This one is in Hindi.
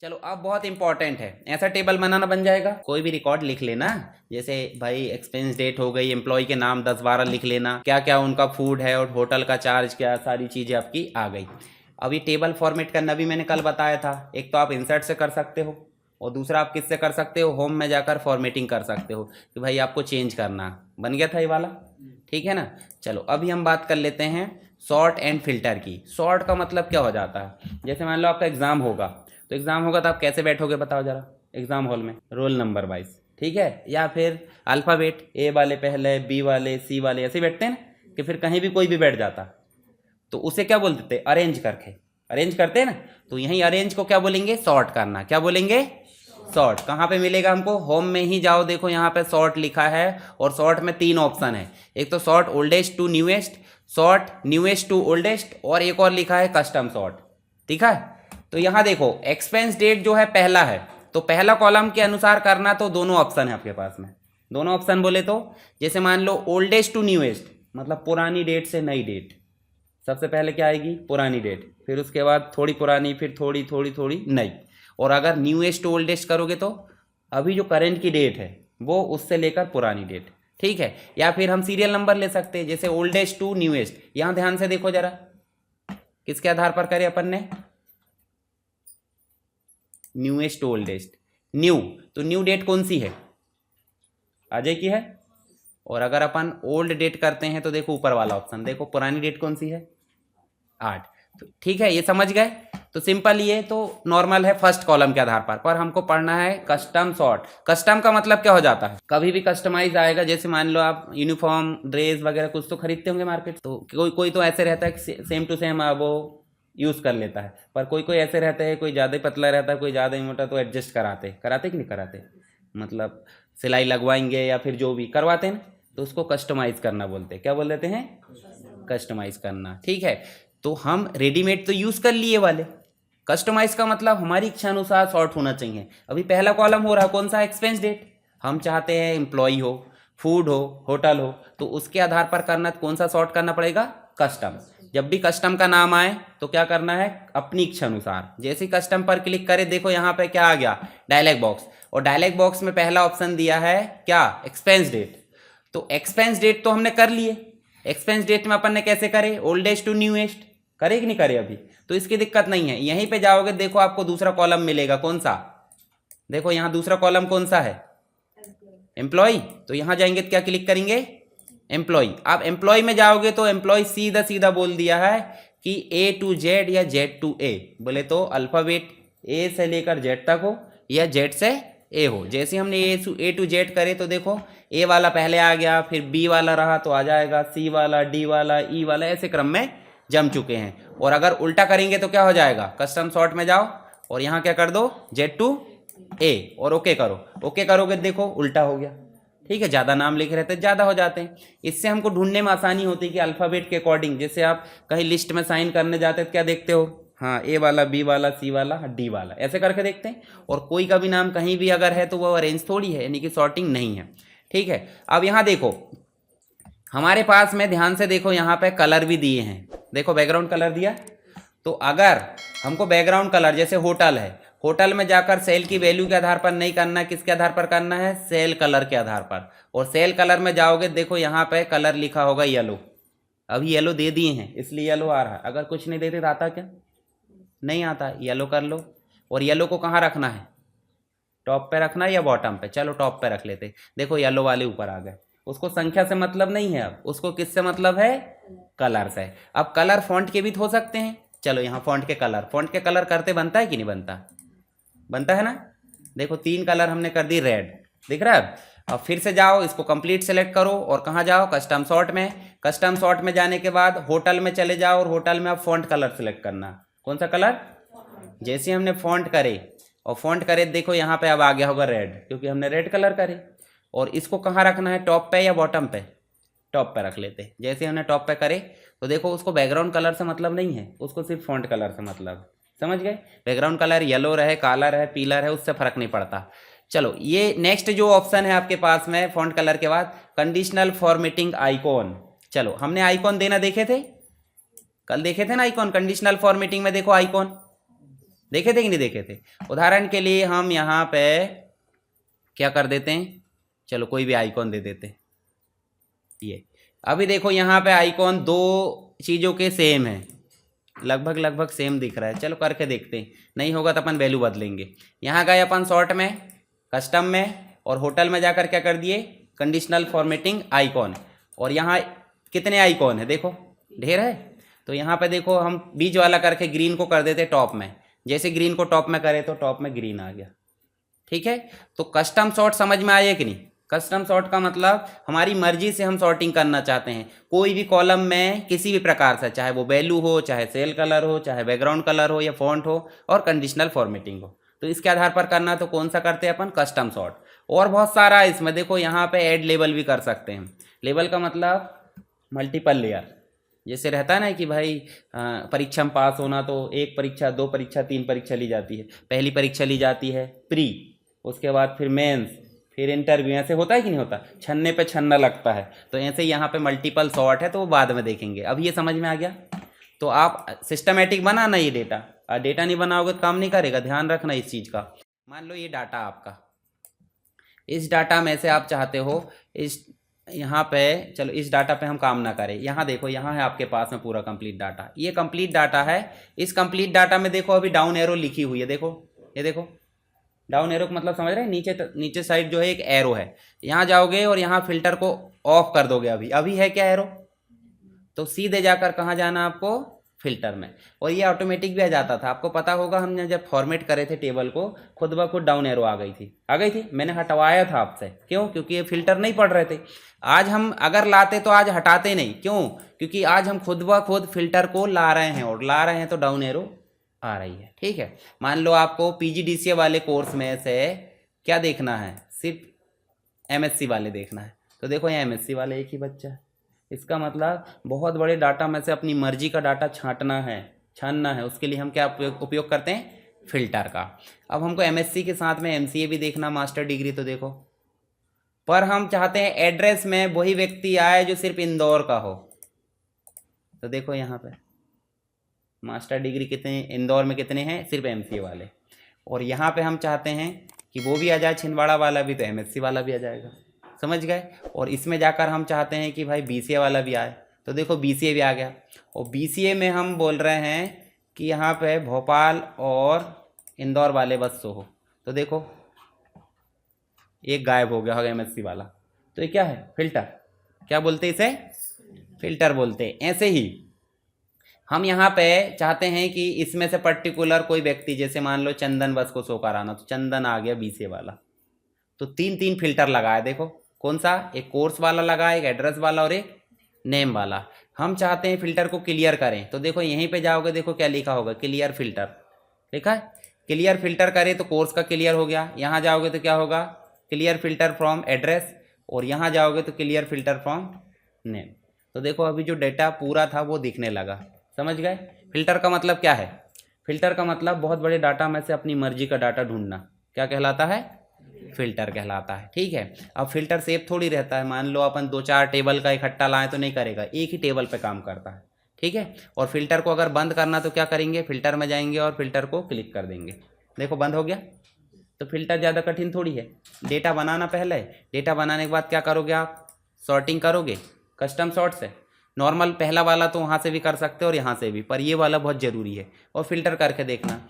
चलो अब बहुत इंपॉर्टेंट है, ऐसा टेबल बनाना बन जाएगा। कोई भी रिकॉर्ड लिख लेना, जैसे भाई एक्सपेंस डेट हो गई, एम्प्लॉय के नाम 10-12 लिख लेना, क्या क्या उनका फूड है और होटल का चार्ज क्या, सारी चीज़ें आपकी आ गई। अब ये टेबल फॉर्मेट करना भी मैंने कल बताया था। एक तो आप इंसर्ट से कर सकते हो और दूसरा आप किससे कर सकते हो, होम में जाकर फॉर्मेटिंग कर सकते हो कि भाई आपको चेंज करना। बन गया था ये वाला, ठीक है ना। चलो अभी हम बात कर लेते हैं सॉर्ट एंड फिल्टर की। सॉर्ट का मतलब क्या हो जाता है, जैसे मान लो आपका एग्ज़ाम होगा, तो एग्ज़ाम होगा तो आप कैसे बैठोगे बताओ ज़रा एग्ज़ाम हॉल में, रोल नंबर वाइज, ठीक है, या फिर अल्फ़ाबेट, ए वाले पहले, बी वाले, सी वाले, ऐसे बैठते हैं ना, कि फिर कहीं भी कोई भी बैठ जाता, तो उसे क्या बोलते थे, अरेंज करके, अरेंज करते हैं ना। तो यहीं अरेंज को क्या बोलेंगे, सॉर्ट करना। क्या बोलेंगे, सॉर्ट। कहाँ पे मिलेगा हमको, होम में ही जाओ, देखो यहाँ पे सॉर्ट लिखा है और सॉर्ट में 3 ऑप्शन है। एक तो sort oldest to newest, sort newest to oldest, और एक और लिखा है कस्टम सॉर्ट, ठीक है। तो यहाँ देखो एक्सपेंस डेट जो है पहला है, तो पहला कॉलम के अनुसार करना, तो दोनों ऑप्शन है आपके पास में। दोनों ऑप्शन बोले तो जैसे मान लो ओल्डेस्ट टू न्यूएस्ट, मतलब पुरानी डेट से नई डेट, सबसे पहले क्या आएगी, पुरानी डेट, फिर उसके बाद थोड़ी पुरानी, फिर थोड़ी थोड़ी थोड़ी नई। और अगर न्यूएस्ट टू ओल्डेस्ट करोगे तो अभी जो करंट की डेट है वो उससे लेकर पुरानी डेट, ठीक है। या फिर हम सीरियल नंबर ले सकते हैं, जैसे ओल्डेस्ट टू न्यूएस्ट। यहाँ ध्यान से देखो जरा, किसके आधार पर करे अपन ने, न्यूएस्ट टू ओल्डेस्ट। न्यू, तो न्यू डेट कौन सी है, अजय की है। और अगर अपन ओल्ड डेट करते हैं तो देखो ऊपर वाला ऑप्शन, देखो पुरानी डेट कौन सी है, 8। तो ठीक है, ये समझ गए। तो सिंपल, ये तो नॉर्मल है फर्स्ट कॉलम के आधार पर हमको पढ़ना है कस्टम सॉर्ट। कस्टम का मतलब क्या हो जाता है, कभी भी कस्टमाइज आएगा। जैसे मान लो आप यूनिफॉर्म, ड्रेस वगैरह कुछ तो खरीदते होंगे मार्केट, तो कोई कोई तो ऐसे रहता है कि सेम टू सेम वो यूज़ कर लेता है, पर कोई कोई ऐसे रहता है, कोई ज़्यादा पतला रहता है, कोई ज़्यादा ही मोटा, तो एडजस्ट कराते कराते कि नहीं कराते, मतलब सिलाई लगवाएंगे या फिर जो भी करवाते हैं ना, तो उसको कस्टमाइज़ करना बोलते हैं। क्या बोल देते हैं, कस्टमाइज करना, ठीक है। तो हम रेडीमेड तो यूज़ कर लिए वाले, कस्टमाइज का मतलब हमारी इच्छा अनुसार सॉर्ट होना चाहिए। अभी पहला कॉलम हो रहा कौन सा, एक्सपेंस डेट। हम चाहते हैं एम्प्लॉय हो, फूड हो, होटल हो, तो उसके आधार पर करना, कौन सा सॉर्ट करना पड़ेगा, कस्टम। जब भी कस्टम का नाम आए तो क्या करना है, अपनी इच्छा अनुसार। जैसे ही कस्टम पर क्लिक करें, देखो यहाँ पे क्या आ गया, डायलॉग बॉक्स, और डायलॉग बॉक्स में पहला ऑप्शन दिया है क्या, एक्सपेंस डेट। तो एक्सपेंस डेट तो हमने कर लिए, एक्सपेंस डेट में अपन ने कैसे करे, ओल्डेस्ट टू न्यूएस्ट, करे कि नहीं करे अभी, तो इसकी दिक्कत नहीं है। यहीं पे जाओगे देखो आपको दूसरा कॉलम मिलेगा, कौन सा, देखो यहाँ दूसरा कॉलम कौन सा है, एम्प्लॉय। तो यहाँ जाएंगे तो क्या क्लिक करेंगे, एम्प्लॉय। आप एम्प्लॉय में जाओगे तो एम्प्लॉय सीधा सीधा बोल दिया है कि ए टू जेड या जेड टू ए, बोले तो अल्फ़ाबेट ए से लेकर जेड तक हो या जेड से ए हो। जैसे हमने ए टू जेड करे तो देखो ए वाला पहले आ गया, फिर बी वाला रहा तो आ जाएगा, सी वाला, डी वाला, ई वाला, ऐसे क्रम में जम चुके हैं। और अगर उल्टा करेंगे तो क्या हो जाएगा, कस्टम सॉर्ट में जाओ और यहाँ क्या कर दो, जेड टू ए, और ओके करो। ओके करोगे देखो उल्टा हो गया, ठीक है। ज़्यादा नाम लिखे रहते ज़्यादा हो जाते हैं, इससे हमको ढूंढने में आसानी होती है कि अल्फ़ाबेट के अकॉर्डिंग, जैसे आप कहीं लिस्ट में साइन करने जाते हैं क्या देखते हो, हाँ ए वाला, बी वाला, सी वाला, डी वाला, ऐसे करके देखते हैं। और कोई का भी नाम कहीं भी अगर है तो वो अरेंज थोड़ी है, यानी कि सॉर्टिंग नहीं है, ठीक है। अब यहाँ देखो हमारे पास में, ध्यान से देखो यहाँ पे कलर भी दिए हैं, देखो बैकग्राउंड कलर दिया। तो अगर हमको बैकग्राउंड कलर, जैसे होटल है, होटल में जाकर सेल की वैल्यू के आधार पर नहीं करना, किसके आधार पर करना है, सेल कलर के आधार पर। और सेल कलर में जाओगे देखो यहाँ पे कलर लिखा होगा येलो, अभी येलो दे दिए हैं इसलिए येलो आ रहा है, अगर कुछ नहीं देते तो आता क्या, नहीं आता, येलो कर लो। और येलो को कहाँ रखना है, टॉप पे रखना है या बॉटम पे, चलो टॉप पे रख लेते, देखो येलो वाले ऊपर आ गए। उसको संख्या से मतलब नहीं है, अब उसको किससे मतलब है, कलर से। अब कलर फॉन्ट के भी तो हो सकते हैं, चलो यहाँ फॉन्ट के कलर करते बनता है कि नहीं बनता, बनता है ना। देखो 3 कलर हमने कर दी रेड, दिख रहा है। अब फिर से जाओ, इसको कंप्लीट सेलेक्ट करो और कहाँ जाओ, कस्टम सॉर्ट में। कस्टम सॉर्ट में जाने के बाद होटल में चले जाओ और होटल में आप फॉन्ट कलर सेलेक्ट करना, कौन सा कलर। जैसे हमने फॉन्ट करे और फॉन्ट करे देखो यहाँ पे अब आ गया होगा रेड, क्योंकि हमने रेड कलर करे। और इसको कहाँ रखना है, टॉप पे या बॉटम पे, टॉप पे रख लेते। जैसे हमने टॉप पे करे तो देखो उसको बैकग्राउंड कलर से मतलब नहीं है, उसको सिर्फ फॉन्ट कलर से मतलब, समझ गए। बैकग्राउंड कलर येलो रहे, काला रहे, पीला रहे, उससे फर्क नहीं पड़ता। चलो ये नेक्स्ट जो ऑप्शन है आपके पास में फॉन्ट कलर के बाद, कंडीशनल फॉर्मेटिंग आइकॉन। चलो हमने आइकॉन देना देखे थे, कल देखे थे ना आइकॉन, कंडीशनल फॉर्मेटिंग में देखो आइकॉन, देखे थे कि नहीं देखे थे? उदाहरण के लिए हम यहाँ पे क्या कर देते हैं, चलो कोई भी आइकॉन दे देते हैं। ये अभी देखो यहाँ पे आइकॉन दो चीज़ों के सेम है, लगभग सेम दिख रहा है। चलो करके देखते हैं, नहीं होगा तो अपन वैल्यू बदलेंगे। यहाँ गए अपन शॉर्ट में, कस्टम में, और होटल में जाकर क्या कर दिए, कंडीशनल फॉर्मेटिंग आइकॉन। और यहाँ कितने आइकॉन है देखो, ढेर है। तो यहाँ पे देखो हम बीच वाला करके ग्रीन को कर देते टॉप में। जैसे ग्रीन को टॉप में करे तो टॉप में ग्रीन आ गया। ठीक है, तो कस्टम सॉर्ट समझ में आया कि नहीं? कस्टम सॉर्ट का मतलब हमारी मर्जी से हम सॉर्टिंग करना चाहते हैं कोई भी कॉलम में किसी भी प्रकार से, चाहे वो वैल्यू हो, चाहे सेल कलर हो, चाहे बैकग्राउंड कलर हो या फॉन्ट हो, और कंडीशनल फॉर्मेटिंग हो। तो इसके आधार पर करना तो कौन सा करते हैं अपन, कस्टम सॉर्ट। और बहुत सारा है इसमें, देखो यहाँ पे ऐड लेबल भी कर सकते हैं। लेबल का मतलब मल्टीपल लेयर। जैसे रहता है ना कि भाई परीक्षा में पास होना तो एक परीक्षा, दो परीक्षा, तीन परीक्षा ली जाती है। पहली परीक्षा ली जाती है प्री, उसके बाद फिर मेंस, फिर इंटरव्यू। ऐसे होता है कि नहीं होता, छन्ने पे छन्ना लगता है। तो ऐसे यहाँ पे मल्टीपल सॉर्ट है, तो वो बाद में देखेंगे। अब ये समझ में आ गया? तो आप सिस्टमेटिक बनाना ये डेटा, और डेटा नहीं बनाओगे तो काम नहीं करेगा, ध्यान रखना इस चीज़ का। मान लो ये डाटा आपका, इस डाटा में से आप चाहते हो इस यहाँ पे, चलो इस डाटा पे हम काम ना करें। यहाँ देखो, यहाँ है आपके पास में पूरा कंप्लीट डाटा, ये कंप्लीट डाटा है। इस कंप्लीट डाटा में देखो अभी डाउन एरो लिखी हुई है, देखो ये देखो डाउन एरो का मतलब समझ रहे हैं, नीचे साइड जो है एक एरो है। यहाँ जाओगे और यहाँ फिल्टर को ऑफ कर दोगे। अभी है क्या एरो, तो सीधे जाकर कहाँ जाना आपको, फिल्टर में। और ये ऑटोमेटिक भी आ जाता था, आपको पता होगा हमने जब फॉर्मेट करे थे टेबल को, खुद ब खुद डाउन एरो आ गई थी। मैंने हटवाया था आपसे, क्यों? क्योंकि ये फिल्टर नहीं पढ़ रहे थे। आज हम अगर लाते तो आज हटाते नहीं, क्यों? क्योंकि आज हम खुद ब खुद फिल्टर को ला रहे हैं, और ला रहे हैं तो डाउन एरो आ रही है। ठीक है, मान लो आपको PGDCA वाले कोर्स में से क्या देखना है, सिर्फ MSc वाले देखना है। तो देखो यहाँ MSc वाले एक ही बच्चा है। इसका मतलब बहुत बड़े डाटा में से अपनी मर्जी का डाटा छानना है। उसके लिए हम क्या उपयोग करते हैं, फिल्टर का। अब हमको MSc के साथ में MCA भी देखना, मास्टर डिग्री। तो देखो, पर हम चाहते हैं एड्रेस में वही व्यक्ति आए जो सिर्फ इंदौर का हो। तो देखो यहाँ पे मास्टर डिग्री कितने, इंदौर में कितने हैं, सिर्फ MCA वाले। और यहाँ पे हम चाहते हैं कि वो भी आ जाए, छिंदवाड़ा वाला भी, तो MSc वाला भी आ जाएगा। समझ गए? और इसमें जाकर हम चाहते हैं कि भाई BCA वाला भी आए, तो देखो BCA भी आ गया। और BCA में हम बोल रहे हैं कि यहाँ पे भोपाल और इंदौर वाले बस हो। तो देखो एक गायब हो गया होगा, MSc वाला। तो ये क्या है, फिल्टर। क्या बोलते इसे, फिल्टर बोलते। ऐसे ही हम यहाँ पे चाहते हैं कि इसमें से पर्टिकुलर कोई व्यक्ति, जैसे मान लो चंदन बस को शो कराना, तो चंदन आ गया BCA वाला। तो तीन फिल्टर लगाए, देखो कौन सा, एक कोर्स वाला लगा, एक एड्रेस वाला और एक नेम वाला। हम चाहते हैं फिल्टर को क्लियर करें, तो देखो यहीं पे जाओगे, देखो क्या लिखा होगा, क्लियर फिल्टर लिखा है। क्लियर फिल्टर करें तो कोर्स का क्लियर हो गया। यहाँ जाओगे तो क्या होगा, क्लियर फिल्टर फ्रॉम एड्रेस, और यहाँ जाओगे तो क्लियर फिल्टर फ्रॉम नेम। तो देखो अभी जो डेटा पूरा था वो दिखने लगा। समझ गए? फिल्टर का मतलब क्या है, फिल्टर का मतलब बहुत बड़े डाटा में से अपनी मर्जी का डाटा ढूंढना, क्या कहलाता है, फिल्टर कहलाता है। ठीक है, अब फिल्टर सेफ थोड़ी रहता है। मान लो अपन 2-4 टेबल का इकट्ठा लाएं तो नहीं करेगा, एक ही टेबल पे काम करता है। ठीक है, और फिल्टर को अगर बंद करना तो क्या करेंगे, फिल्टर में जाएंगे और फिल्टर को क्लिक कर देंगे। देखो बंद हो गया। तो फिल्टर ज़्यादा कठिन थोड़ी है, डेटा बनाना पहले, डेटा बनाने के बाद क्या करोगे आप, सॉर्टिंग करोगे कस्टम सॉर्ट से। नॉर्मल पहला वाला तो वहाँ से भी कर सकते हो और यहाँ से भी, पर ये वाला बहुत ज़रूरी है। और फिल्टर करके देखना,